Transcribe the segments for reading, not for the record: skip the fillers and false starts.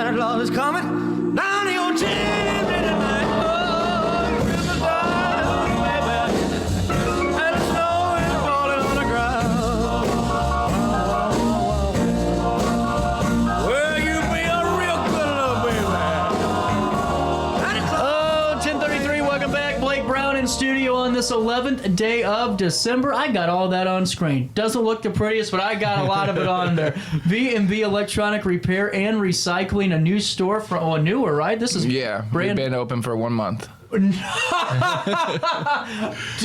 Santa Claus is coming down your chimney tonight. Oh, Christmas time on the way back, and the snow is falling on the ground. Well, you be a real good little baby. Oh, 10:33. Welcome back. Blake Brown in studio on this 11th day of December. I got all that on screen. Doesn't look the prettiest, but I got a lot of it on there. V&V Electronic Repair and Recycling, a new store from, oh, newer, right? This is we've been open for 1 month. Do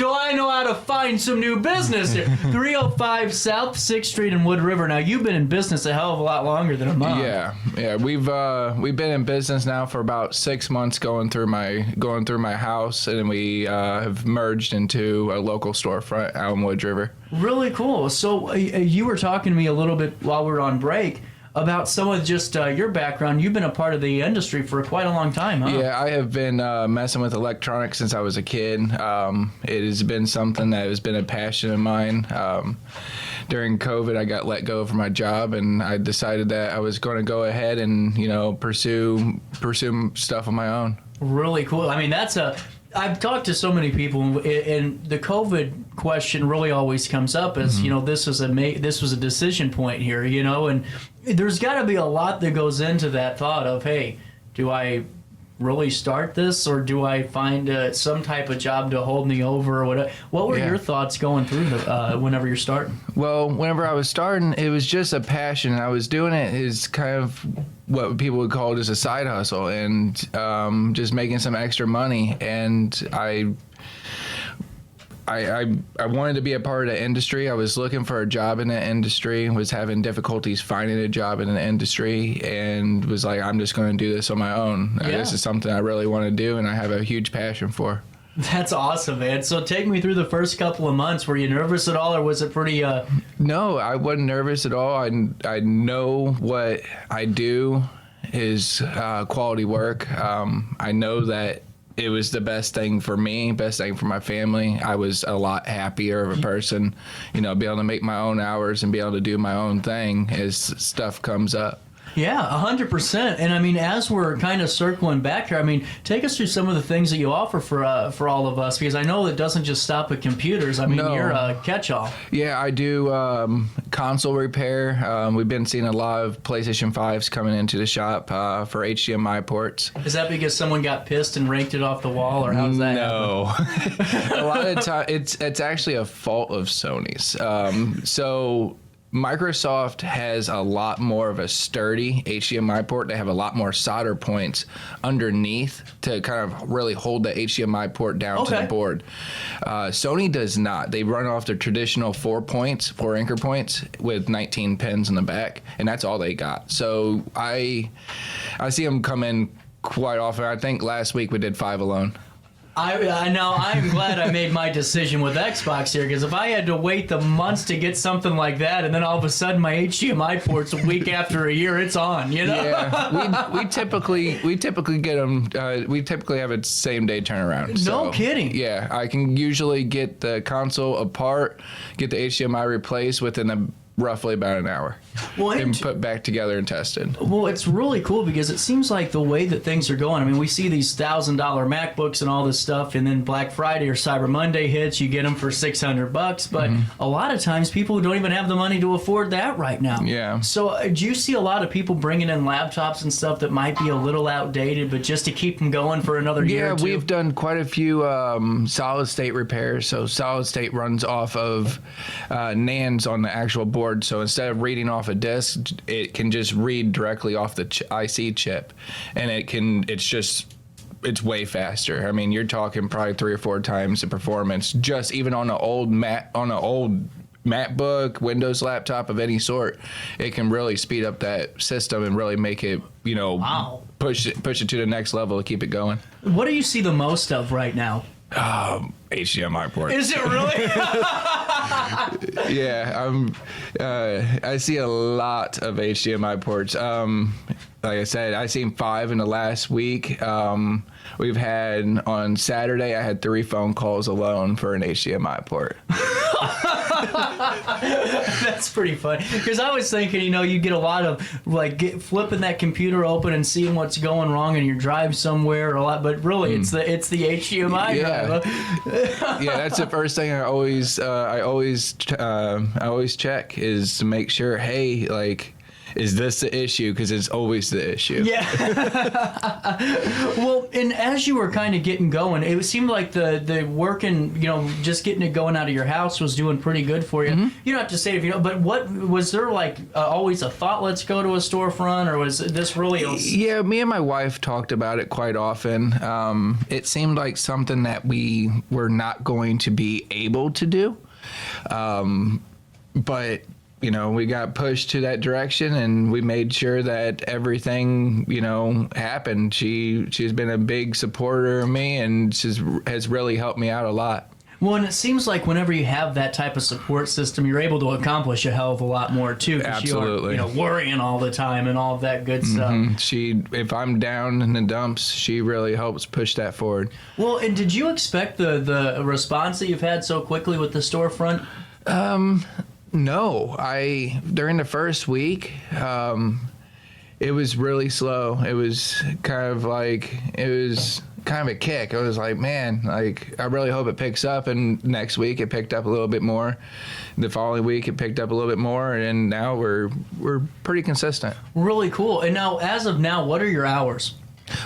I know how to find some new business here? 305 South 6th Street in Wood River. Now, you've been in business a hell of a lot longer than a month. Yeah. We've been in business now for about 6 months, going through my house, and we have merged into a local storefront out in Wood River. Really cool. So you were talking to me a little bit while we were on break about some of just your background. You've been a part of the industry for quite a long time, huh? Yeah, I have been messing with electronics since I was a kid. It has been something that has been a passion of mine. During COVID, I got let go from my job, and I decided that I was going to go ahead and, pursue stuff on my own. Really cool. I mean, I've talked to so many people, and the COVID question really always comes up as, this was a decision point here, and there's got to be a lot that goes into that thought of, hey, do I really start this, or do I find some type of job to hold me over, or whatever? What were your thoughts going through whenever you're starting? Well, whenever I was starting, it was just a passion. I was doing it as kind of what people would call just a side hustle, and just making some extra money. And I wanted to be a part of the industry. I was looking for a job in the industry, was having difficulties finding a job in the industry, and was like, I'm just going to do this on my own. Yeah. This is something I really want to do, and I have a huge passion for. That's awesome, man. So take me through the first couple of months. Were you nervous at all, or was it pretty... No, I wasn't nervous at all. I know what I do is quality work. I know that it was the best thing for me, best thing for my family. I was a lot happier of a person, be able to make my own hours and be able to do my own thing as stuff comes up. Yeah, 100%. And I mean, as we're kind of circling back here, I mean, take us through some of the things that you offer for all of us, because I know it doesn't just stop at computers. I mean, you're a catch-all. Yeah, I do console repair. We've been seeing a lot of PlayStation 5s coming into the shop for HDMI ports. Is that because someone got pissed and raked it off the wall, or how's that happen? A lot of time, it's actually a fault of Sony's. So Microsoft has a lot more of a sturdy HDMI port. They have a lot more solder points underneath to kind of really hold the HDMI port down to the board. Sony does not. They run off the traditional 4 anchor points with 19 pins in the back, and that's all they got. So I see them come in quite often. I think last week we did 5 alone. I know. I'm glad I made my decision with Xbox here, because if I had to wait the months to get something like that, and then all of a sudden my HDMI port's a week after a year, it's on. Yeah, we typically get them. We typically have a same day turnaround. No kidding. Yeah, I can usually get the console apart, get the HDMI replaced within roughly about an hour. And put back together and tested. Well, it's really cool because it seems like the way that things are going, I mean, we see these $1,000 MacBooks and all this stuff, and then Black Friday or Cyber Monday hits, you get them for $600, but a lot of times people don't even have the money to afford that right now. Yeah. So do you see a lot of people bringing in laptops and stuff that might be a little outdated, but just to keep them going for another year or two? Yeah, we've done quite a few solid state repairs. So solid state runs off of NANDs on the actual board. So instead of reading off a disk, it can just read directly off the IC chip, and it's way faster. I mean, you're talking probably 3 or 4 times the performance just even on an old MacBook, Windows laptop of any sort. It can really speed up that system and really make it, push it to the next level to keep it going. What do you see the most of right now? HDMI port. Is it really? Yeah, I see a lot of HDMI ports. Like I said, I've seen 5 in the last week. We've had, on Saturday, I had 3 phone calls alone for an HDMI port. That's pretty funny. Because I was thinking, you get a lot of like flipping that computer open and seeing what's going wrong in your drive somewhere a lot, but really it's the HDMI drive. Yeah, that's the first thing I always check is to make sure, hey, like, is this the issue? Because it's always the issue. Yeah. Well, and as you were kind of getting going, it seemed like the working, just getting it going out of your house was doing pretty good for you. Mm-hmm. You don't have to say it but what was there like always a thought, let's go to a storefront, or was this really? Yeah, me and my wife talked about it quite often. It seemed like something that we were not going to be able to do. But we got pushed to that direction, and we made sure that everything, happened. She's been a big supporter of me, and has really helped me out a lot. Well, and it seems like whenever you have that type of support system, you're able to accomplish a hell of a lot more too. Absolutely. You aren't, worrying all the time and all of that good stuff. If I'm down in the dumps, she really helps push that forward. Well, and did you expect the response that you've had so quickly with the storefront? No, during the first week, it was really slow. It was kind of a kick. I was like, man, like, I really hope it picks up. And next week it picked up a little bit more. The following week it picked up a little bit more. And now we're pretty consistent. Really cool. And now, as of now, what are your hours?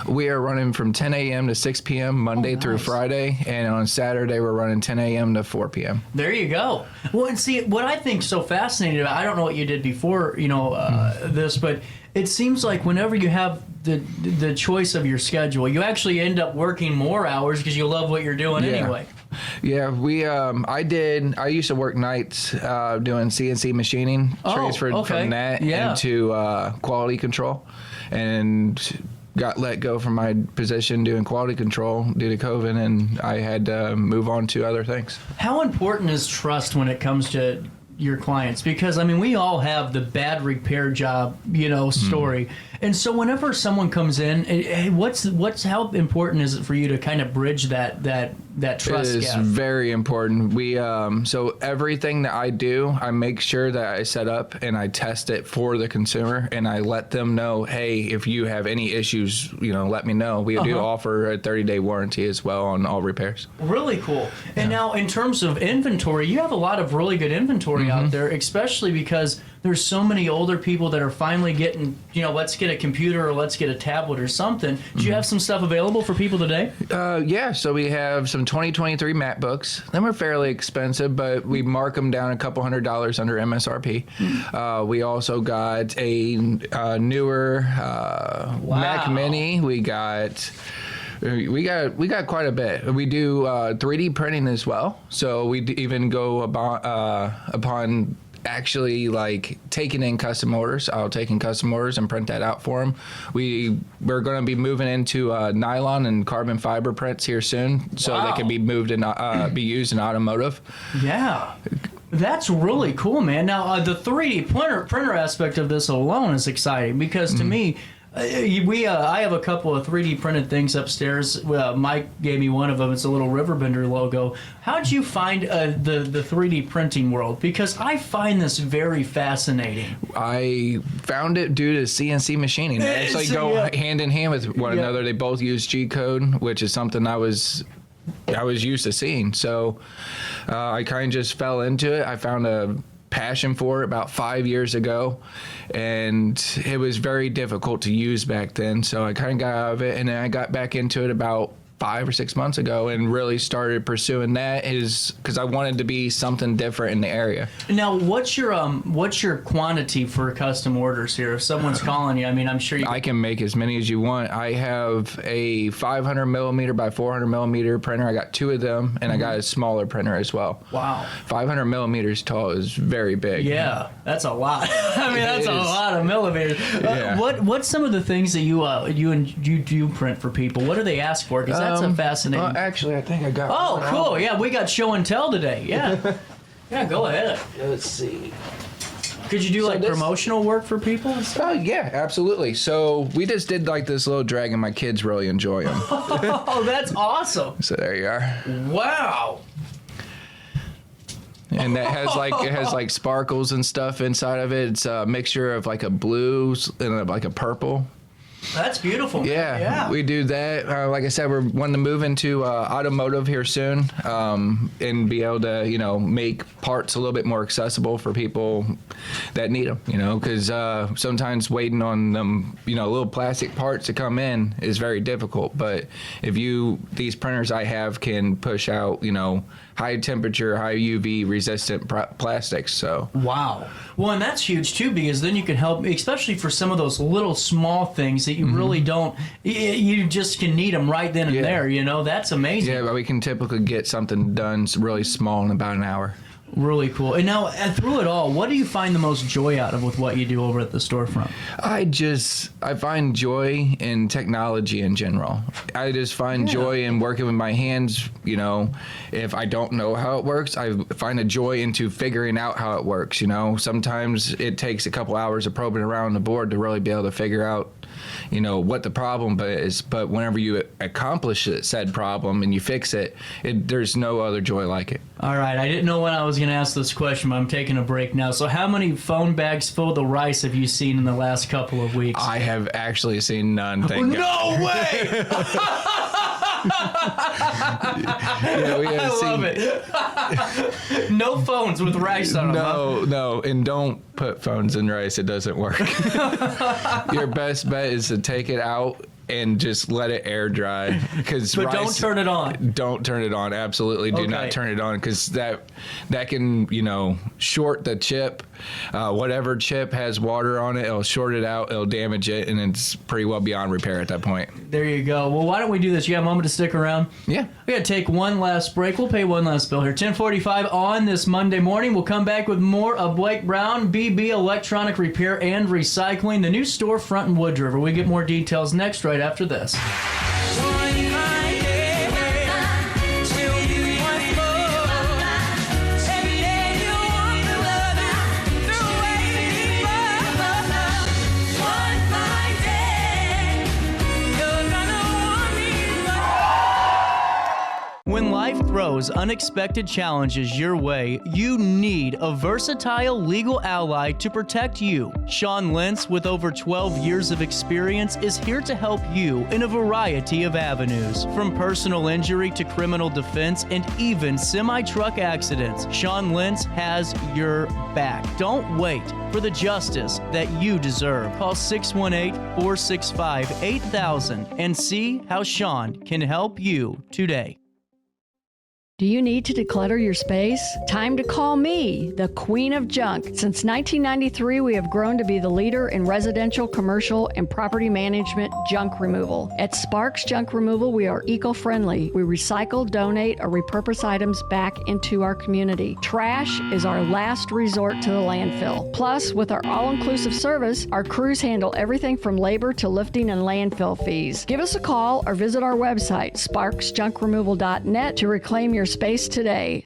We are running from 10 a.m. to 6 p.m. Monday through Friday, and on Saturday we're running 10 a.m. to 4 p.m. There you go. Well, and see, what I think so fascinating about, I don't know what you did before, this, but it seems like whenever you have the choice of your schedule, you actually end up working more hours because you love what you're doing anyway. Yeah, I used to work nights doing CNC machining, transferred from that into quality control, and got let go from my position doing quality control due to COVID, and I had to move on to other things. How important is trust when it comes to your clients? Because, we all have the bad repair job, story. And so whenever someone comes in, how important is it for you to kind of bridge that trust gap? It is very important. So everything that I do, I make sure that I set up and I test it for the consumer, and I let them know, hey, if you have any issues, let me know. We do offer a 30-day warranty as well on all repairs. Really cool. And now, in terms of inventory, you have a lot of really good inventory out there, especially because there's so many older people that are finally getting, let's get a computer or let's get a tablet or something. Do you have some stuff available for people today? Yeah, so we have some 2023 MacBooks. Them are fairly expensive, but we mark them down a couple $100 under MSRP. We also got a newer Mac Mini. We got quite a bit. We do 3D printing as well. So we even go upon actually like taking in custom orders. I'll take in custom orders and print that out for them. We're going to be moving into nylon and carbon fiber prints here soon, so they can be moved and be used in automotive. Yeah. That's really cool, man. Now, the 3D printer aspect of this alone is exciting because to me, I have a couple of 3D printed things upstairs. Mike gave me one of them. It's a little RiverBender logo. How did you find the 3D printing world? Because I find this very fascinating. I found it due to CNC machining. They actually go hand in hand with one another. They both use G-code, which is something I was used to seeing. So I kind of just fell into it. I found a passion for it about 5 years ago, and it was very difficult to use back then, so I kind of got out of it, and then I got back into it about 5 or 6 months ago and really started pursuing that, is because I wanted to be something different in the area. Now, what's your quantity for custom orders here? If someone's calling you, I'm sure I can make as many as you want. I have a 500 millimeter by 400 millimeter printer. I got 2 of them, and I got a smaller printer as well. Wow. 500 millimeters tall is very big. Yeah, that's a lot. That's a lot of millimeters. What's some of the things that you do print for people? What do they ask for? Because that's a fascinating. Well, actually, I think I got. Oh, cool! Yeah, we got show and tell today. Yeah, yeah. Go ahead. Let's see. Could you do promotional work for people? Oh yeah, absolutely. So we just did this little dragon. My kids really enjoy them. Oh, that's awesome. So there you are. Wow. and that has it has like sparkles and stuff inside of it. It's a mixture of like a blue and like a purple. That's beautiful, man. Yeah, we do that. Like I said, we're wanting to move into automotive here soon, and be able to, make parts a little bit more accessible for people that need them. Because sometimes waiting on them, little plastic parts to come in is very difficult. But if these printers I have can push out, high temperature, high UV resistant plastics. So wow. Well, and that's huge too, because then you can help, especially for some of those little small things that you really don't. You just can need them right then and there. That's amazing. Yeah, but we can typically get something done really small in about an hour. Really cool. And now, through it all, what do you find the most joy out of with what you do over at the storefront? I find joy in technology in general. I just find joy in working with my hands. If I don't know how it works, I find a joy into figuring out how it works. Sometimes it takes a couple hours of probing around the board to really be able to figure out what the problem is. But whenever you accomplish said problem and you fix it, there's no other joy like it. All right. I didn't know when I was going to ask this question, but I'm taking a break now. So how many phone bags filled with rice have you seen in the last couple of weeks? I have actually seen none. Thank God. No way! I love it. No phones with rice on them. No, and don't put phones in rice. It doesn't work. Your best bet is to take it out and just let it air dry. But don't turn it on. Don't turn it on. Absolutely do not turn it on, because that can, short the chip. Whatever chip has water on it, it'll short it out, it'll damage it, and it's pretty well beyond repair at that point. There you go. Well, why don't we do this? You got a moment to stick around? Yeah. We got to take one last break. We'll pay one last bill here. 10:45 on this Monday morning. We'll come back with more of Blake Brown, BB Electronic Repair and Recycling, the new storefront in Wood River. We get more details next, right after this. When life throws unexpected challenges your way, you need a versatile legal ally to protect you. Sean Lentz, with over 12 years of experience, is here to help you in a variety of avenues. From personal injury to criminal defense and even semi-truck accidents, Sean Lentz has your back. Don't wait for the justice that you deserve. Call 618-465-8000 and see how Sean can help you today. Do you need to declutter your space? Time to call me, the Queen of Junk. Since 1993, we have grown to be the leader in residential, commercial, and property management junk removal. At Sparks Junk Removal, we are eco-friendly. We recycle, donate, or repurpose items back into our community. Trash is our last resort to the landfill. Plus, with our all-inclusive service, our crews handle everything from labor to lifting and landfill fees. Give us a call or visit our website, sparksjunkremoval.net, to reclaim your space today.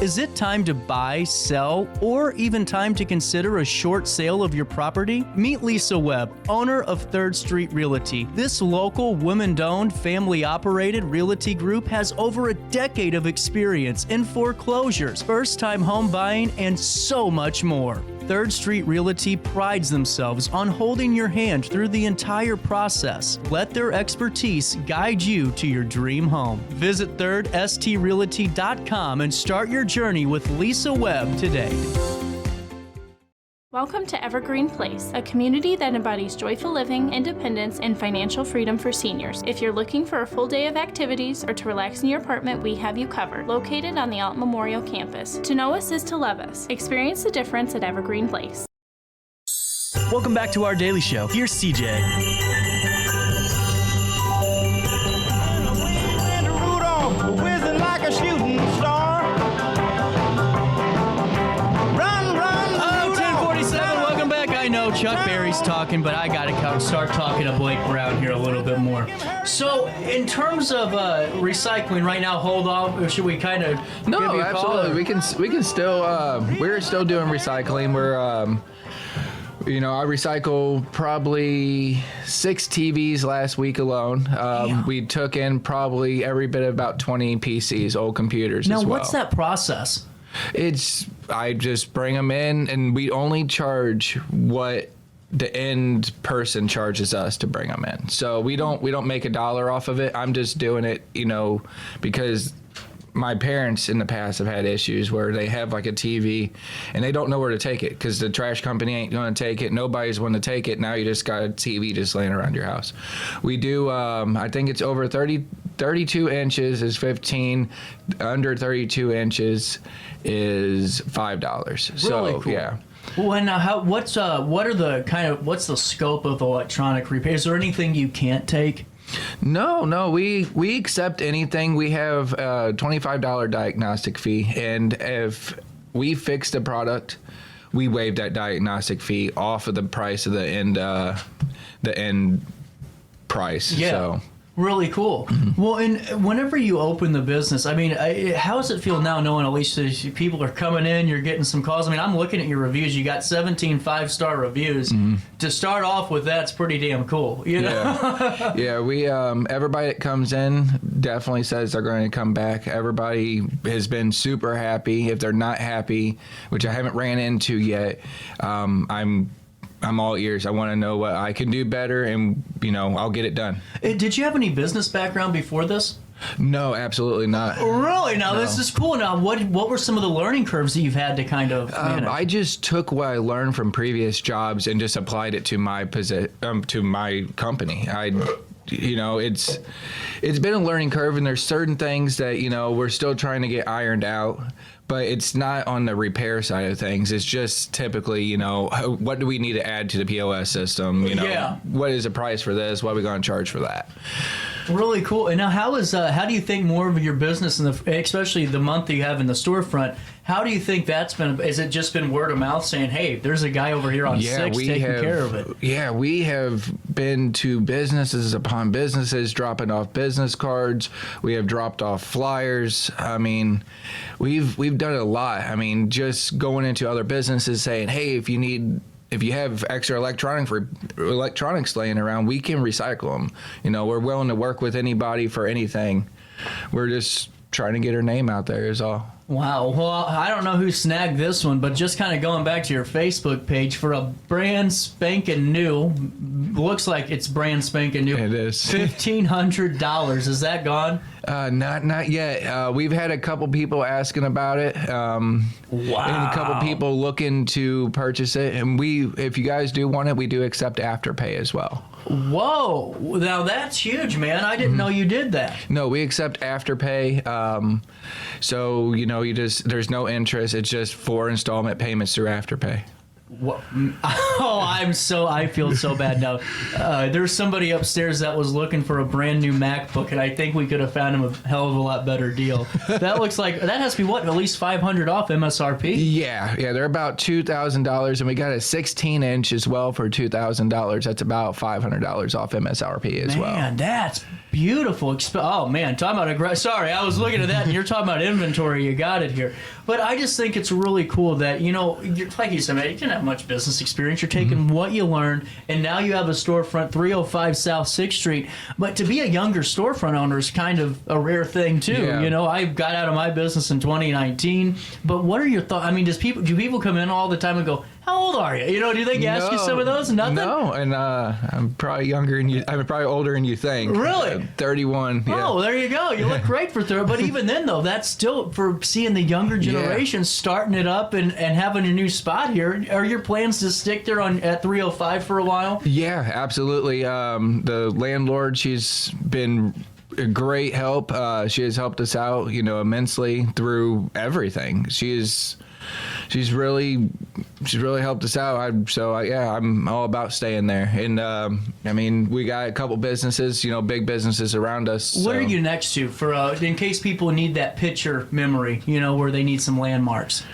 Is it time to buy, sell, or even time to consider a short sale of your property? Meet Lisa Webb, owner of 3rd Street Realty. This local, women-owned, family-operated realty group has over a decade of experience in foreclosures, first-time home buying, and so much more. 3rd Street Realty prides themselves on holding your hand through the entire process. Let their expertise guide you to your dream home. Visit 3rdstrealty.com and start your journey with Lisa Webb today. Welcome to Evergreen Place, a community that embodies joyful living, independence, and financial freedom for seniors. If you're looking for a full day of activities or to relax in your apartment, we have you covered. Located on the Alt Memorial campus. To know us is to love us. Experience the difference at Evergreen Place. Welcome back to our daily show. Here's CJ. Rudolph, whizzing like a shooting star. Chuck Berry's talking, but I got to start talking to Blake Brown here a little bit more. So, in terms of recycling right now, hold off, or should we kind of No, give you a absolutely. call, We can still we're still doing recycling. We're I recycled probably 6 TVs last week alone. We took in probably every bit of about 20 PCs, old computers now, as well. what's that process? I just bring them in, and we only charge what the end person charges us to bring them in. So we don't make $1 off of it. I'm just doing it, because my parents in the past have had issues where they have like a TV and they don't know where to take it because the trash company ain't going to take it. Nobody's going to take it. Now you just got a TV just laying around your house. We do, I think it's over 32 inches is $15. Under 32 inches is $5. So, Really cool. Yeah. Well, and now what's the scope of electronic repair? Is there anything you can't take? No, we accept anything. We have a $25 diagnostic fee, and if we fix the product, we waive that diagnostic fee off of the price of the end price. Yeah. So. Really cool. Well, and whenever you open the business, I mean, how does it feel now knowing at least people are coming in, you're getting some calls? I mean, I'm looking at your reviews. You got 17 5-star reviews. To start off with, that's pretty damn cool. Yeah, we everybody that comes in definitely says they're going to come back. Everybody has been super happy. If they're not happy, which I haven't ran into yet, I'm all ears. I want to know what I can do better, and I'll get it done. Did you have any business background before this? No, absolutely not. Really? Now, No. This is cool. Now, what were some of the learning curves that you've had to kind of manage? I just took what I learned from previous jobs and just applied it to my to my company. It's been a learning curve, and there's certain things that we're still trying to get ironed out. But it's not on the repair side of things. It's just typically, what do we need to add to the POS system? What is the price for this? What are we going to charge for that? Really cool. And now, how do you think more of your business, especially the month that you have in the storefront, how do you think that's been? Has it just been word of mouth saying, hey, there's a guy over here on 6 taking care of it? Yeah, we have been to businesses upon businesses, dropping off business cards. We have dropped off flyers. I mean, we've done it a lot. I mean, just going into other businesses saying, hey, if you have extra electronics laying around, we can recycle them. We're willing to work with anybody for anything. We're just trying to get our name out there is all. Wow. Well, I don't know who snagged this one, but just kind of going back to your Facebook page for a brand spanking new, looks like it's brand spanking new. It is. $1,500. Is that gone? Not yet. We've had a couple people asking about it. Wow. And a couple people looking to purchase it. And if you guys do want it, we do accept Afterpay as well. Whoa. Now that's huge, man. I didn't know you did that. No, we accept Afterpay. So, there's no interest. It's just 4 installment payments through Afterpay. What? Oh, I feel so bad now. There's somebody upstairs that was looking for a brand new MacBook, and I think we could have found him a hell of a lot better deal. That looks like, that has to be at least $500 off MSRP? Yeah, they're about $2,000, and we got a 16-inch as well for $2,000. That's about $500 off MSRP as well. Man, that's beautiful. Oh, man, talking about sorry, I was looking at that, and you're talking about inventory. You got it here. But I just think it's really cool that, like you said, man, you didn't have much business experience. You're taking what you learned, and now you have a storefront, 305 South 6th Street. But to be a younger storefront owner is kind of a rare thing, too. Yeah. I got out of my business in 2019. But what are your thoughts? I mean, do people come in all the time and go, how old are you? Do they ask you some of those? Nothing? No, and I'm probably younger than you. I'm probably older than you think. Really? 31. Yeah. Oh, there you go. You look great for 30. But even then, though, that's still for seeing the younger generation starting it up and having a new spot here. Are your plans to stick there at 305 for a while? Yeah, absolutely. The landlord, she's been a great help. She has helped us out, immensely through everything. She's really helped us out. I'm all about staying there. And we got a couple businesses, big businesses around us. What are you next to for in case people need that picture memory, where they need some landmarks?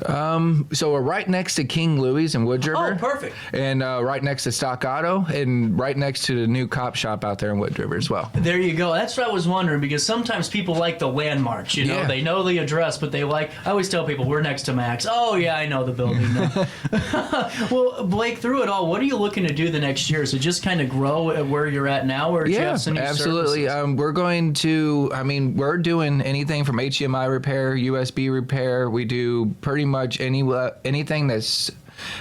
So we're right next to King Louie's in Wood River. Oh, perfect. And right next to Stock Auto, and right next to the new cop shop out there in Wood River as well. There you go. That's what I was wondering, because sometimes people like the landmarks, they know the address, but I always tell people we're next to Max. Oh yeah, I know the building. Well, Blake, through it all, what are you looking to do the next year? Is it just kind of grow at where you're at now, or do you have some new absolutely. services? We're going to. I mean, we're doing anything from HDMI repair, USB repair. We do pretty much anything that's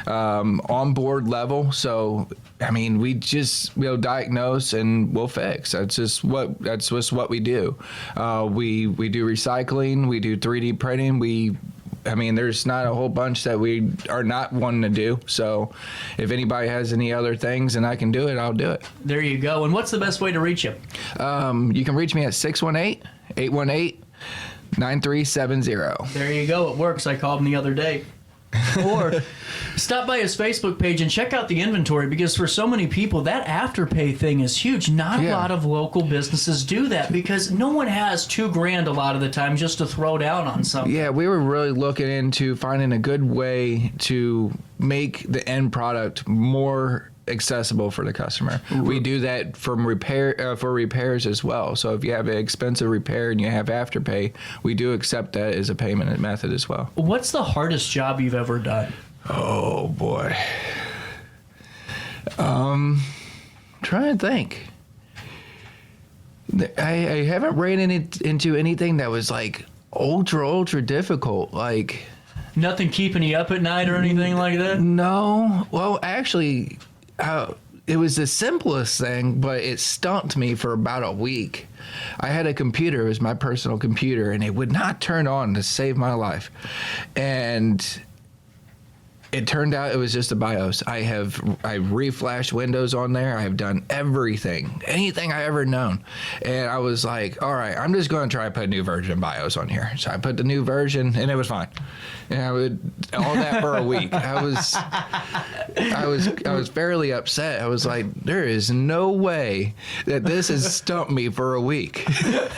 on board level. So, I mean, we'll diagnose and we'll fix. That's just what we do. We do recycling. We do 3D printing. I mean, there's not a whole bunch that we are not wanting to do. So if anybody has any other things and I can do it, I'll do it. There you go. And what's the best way to reach you? You can reach me at 618-818-9370. There you go. It works. I called him the other day. Or stop by his Facebook page and check out the inventory, because for so many people, that Afterpay thing is huge. Not a lot of local businesses do that because no one has $2,000 a lot of the time just to throw down on something. Yeah, we were really looking into finding a good way to make the end product more accessible for the customer. We do that from for repairs as well. So if you have an expensive repair and you have Afterpay, we do accept that as a payment method as well. What's the hardest job you've ever done? Oh boy. Trying to think. I haven't ran into anything that was like ultra difficult. Like Nothing keeping you up at night or anything like that? no. Well, actually, it was the simplest thing, but it stumped me for about a week. I had a computer, it was my personal computer, and it would not turn on to save my life. And it turned out it was just a BIOS. I reflashed Windows on there. I have done anything I ever known. And I was like, all right, I'm just going to try to put a new version of BIOS on here. So I put the new version, and it was fine. And I would all that for a week. I was fairly upset. I was like, there is no way that this has stumped me for a week.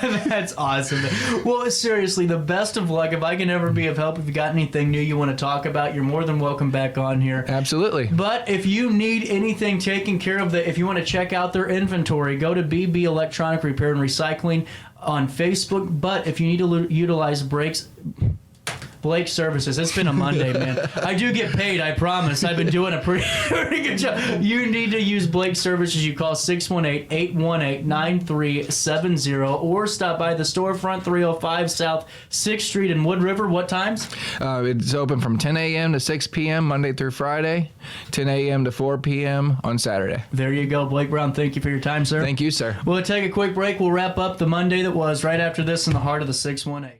That's awesome. Well, seriously, the best of luck. If I can ever be of help, if you got anything new you want to talk about, you're more than welcome back on here. Absolutely. But if you need anything taken care of, if you want to check out their inventory, go to BB Electronic Repair and Recycling on Facebook. But if you need to utilize Blake Services. It's been a Monday, man. I do get paid, I promise. I've been doing a pretty good job. You need to use Blake Services. You call 618-818-9370 or stop by the storefront, 305 South 6th Street in Wood River. What times? It's open from 10 a.m. to 6 p.m. Monday through Friday, 10 a.m. to 4 p.m. on Saturday. There you go. Blake Brown, thank you for your time, sir. Thank you, sir. We'll take a quick break. We'll wrap up the Monday that was right after this in the heart of the 618.